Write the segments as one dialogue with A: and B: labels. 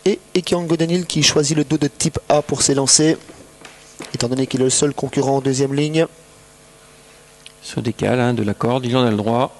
A: et Ekiango Denil qui choisit le dos de type A pour s'élancer, étant donné qu'il est le seul concurrent en deuxième ligne.
B: Se décale de la corde, il en a le droit.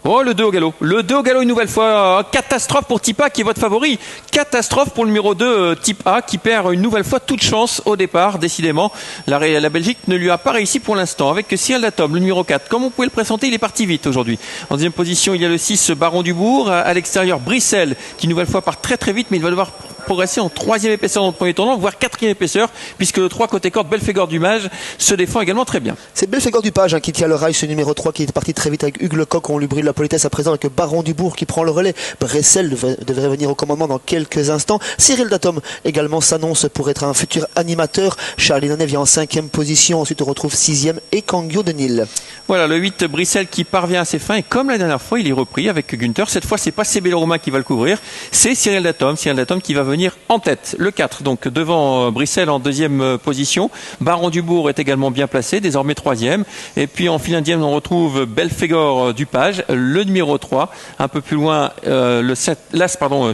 B: Oh, le 2 au galop. Le 2 au galop une nouvelle fois. Catastrophe pour Type A qui est votre favori. Catastrophe pour le numéro 2 Type A qui perd une nouvelle fois toute chance au départ. Décidément, la Belgique ne lui a pas réussi pour l'instant. Avec Cyril Datom, le numéro 4. Comme on pouvait le présenter, il est parti vite aujourd'hui. En deuxième position, il y a le 6 Baron Dubourg. À l'extérieur, Brissel qui une nouvelle fois part très très vite, mais il va devoir progresser en troisième épaisseur dans le premier tournant, voire quatrième épaisseur, puisque le 3 côté corde, Belphégor du Mage, se défend également très bien.
A: C'est Belphégor du Page qui tient le rail, ce numéro 3 qui est parti très vite avec Hugues Lecoq. On lui brille la politesse à présent avec Baron Dubourg qui prend le relais. Bressel devrait venir au commandement dans quelques instants. Cyril Datom également s'annonce pour être un futur animateur. Charlie Nanet vient en cinquième position. Ensuite on retrouve sixième Ekiango Denil.
B: Voilà, le 8 Brissel qui parvient à ses fins et comme la dernière fois il est repris avec Günther. Cette fois c'est pas Cébé Romain qui va le couvrir, c'est Cyril Datom qui va venir en tête. Le 4 donc devant Brissel en deuxième position. Baron Dubourg est également bien placé, désormais troisième. Et puis en file indienne on retrouve Belphégor du Page, le numéro 3, un peu plus loin le 7,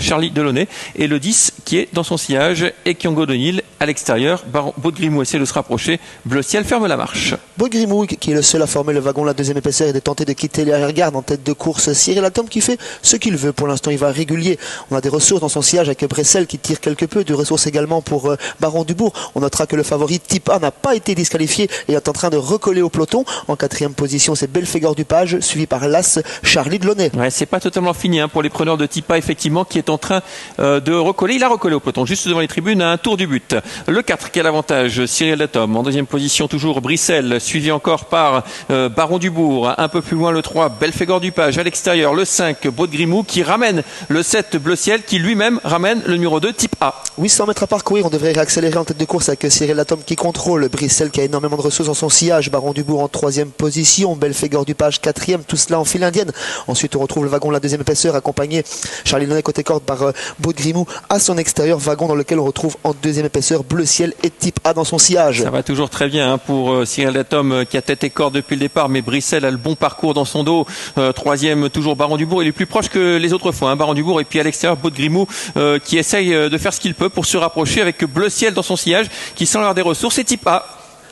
B: Charlie Delaunay et le 10 qui est dans son sillage Ekiango Denil à l'extérieur. Baudgrimou essaie de se rapprocher, Bleu Ciel ferme la marche.
A: Baudgrimou qui est le seul à former le wagon la deuxième épaisseur et de tenter de quitter l'arrière-garde en tête de course. Cyril Datom qui fait ce qu'il veut pour l'instant, il va régulier. On a des ressources dans son sillage avec Bressel qui tire quelque peu, de ressources également pour Baron Dubourg. On notera que le favori Type A n'a pas été disqualifié et est en train de recoller au peloton. En quatrième position c'est Belphégor du Page suivi par l'As Charlie Delaunay.
B: Ouais, c'est pas totalement fini pour les preneurs de Type A effectivement qui est en train de recoller. Il a recollé au peloton juste devant les tribunes à un tour du but. Le 4 qui a l'avantage, Cyril Datom. En deuxième position toujours Brissel suivi encore par Baron Dubourg. Un peu plus loin le 3 Belphégor du Page à l'extérieur. Le 5 Baudgrimou qui ramène le 7 Bleu Ciel qui lui-même ramène le numéro 2 Type A.
A: 800 mètres à parcourir, on devrait réaccélérer en tête de course avec Cyril Datom qui contrôle, Brissel qui a énormément de ressources dans son sillage, Baron Dubourg en troisième position, Belphégor du Page quatrième, tout cela en file indienne. Ensuite on retrouve le wagon de la deuxième épaisseur accompagné Charlie Delaunay côté corde par Baudgrimou à son extérieur, wagon dans lequel on retrouve en deuxième épaisseur Bleu Ciel et Type A dans son sillage.
B: Ça va toujours très bien pour Cyril Datom qui a tête et corde depuis le départ, mais Brissel a le bon parcours dans son dos. Troisième toujours Baron Dubourg, il est plus proche que les autres fois, Baron Dubourg, et puis à l'extérieur Baudgrimou qui essaye de faire ce qu'il peut pour se rapprocher avec Bleu Ciel dans son sillage qui sent l'air des ressources et Type A.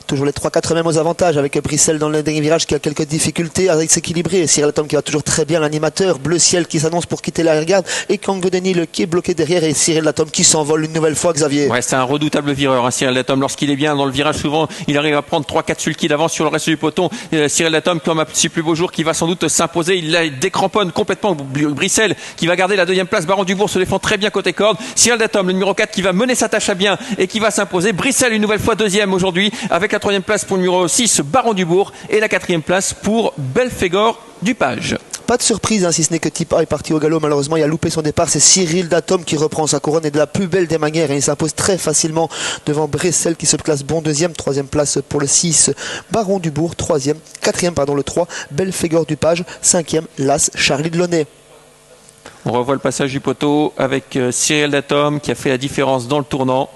A: Toujours les 3-4 mêmes aux avantages avec Brissel dans le dernier virage qui a quelques difficultés à s'équilibrer. Cyril Datom qui va toujours très bien, l'animateur. Bleu Ciel qui s'annonce pour quitter l'arrière-garde. Et Ekiango Denil qui est bloqué derrière et Cyril Datom qui s'envole une nouvelle fois, Xavier.
B: Ouais, c'est un redoutable vireur, Cyril Datom. Lorsqu'il est bien dans le virage, souvent, il arrive à prendre 3-4 sulky d'avance sur le reste du peloton. Cyril Datom, comme à ses plus beaux jours, qui va sans doute s'imposer. Il décramponne complètement Brissel qui va garder la deuxième place. Baron Dubourg se défend très bien côté corde. Cyril Datom, le numéro 4 qui va mener sa tâche à bien et qui va s'imposer. Brissel une nouvelle fois deuxième aujourd'hui avec la troisième place pour le numéro 6 Baron Dubourg et la quatrième place pour Belphégor du Page.
A: Pas de surprise si ce n'est que Type A est parti au galop. Malheureusement il a loupé son départ. C'est Cyril Datom qui reprend sa couronne et de la plus belle des manières et il s'impose très facilement devant Bressel qui se classe bon deuxième. Troisième place pour le 6 Baron Dubourg. Quatrième le 3 Belphégor du Page. Cinquième l'As Charlie Delaunay.
B: On revoit le passage du poteau avec Cyril Datom qui a fait la différence dans le tournant.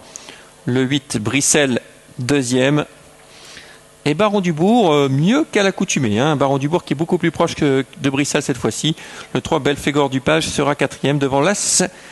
B: Le 8 Brissel deuxième. Et Baron Dubourg, mieux qu'à l'accoutumée. Baron Dubourg qui est beaucoup plus proche que de Brissel cette fois-ci. Le 3 Belphégor du Page sera quatrième devant l'As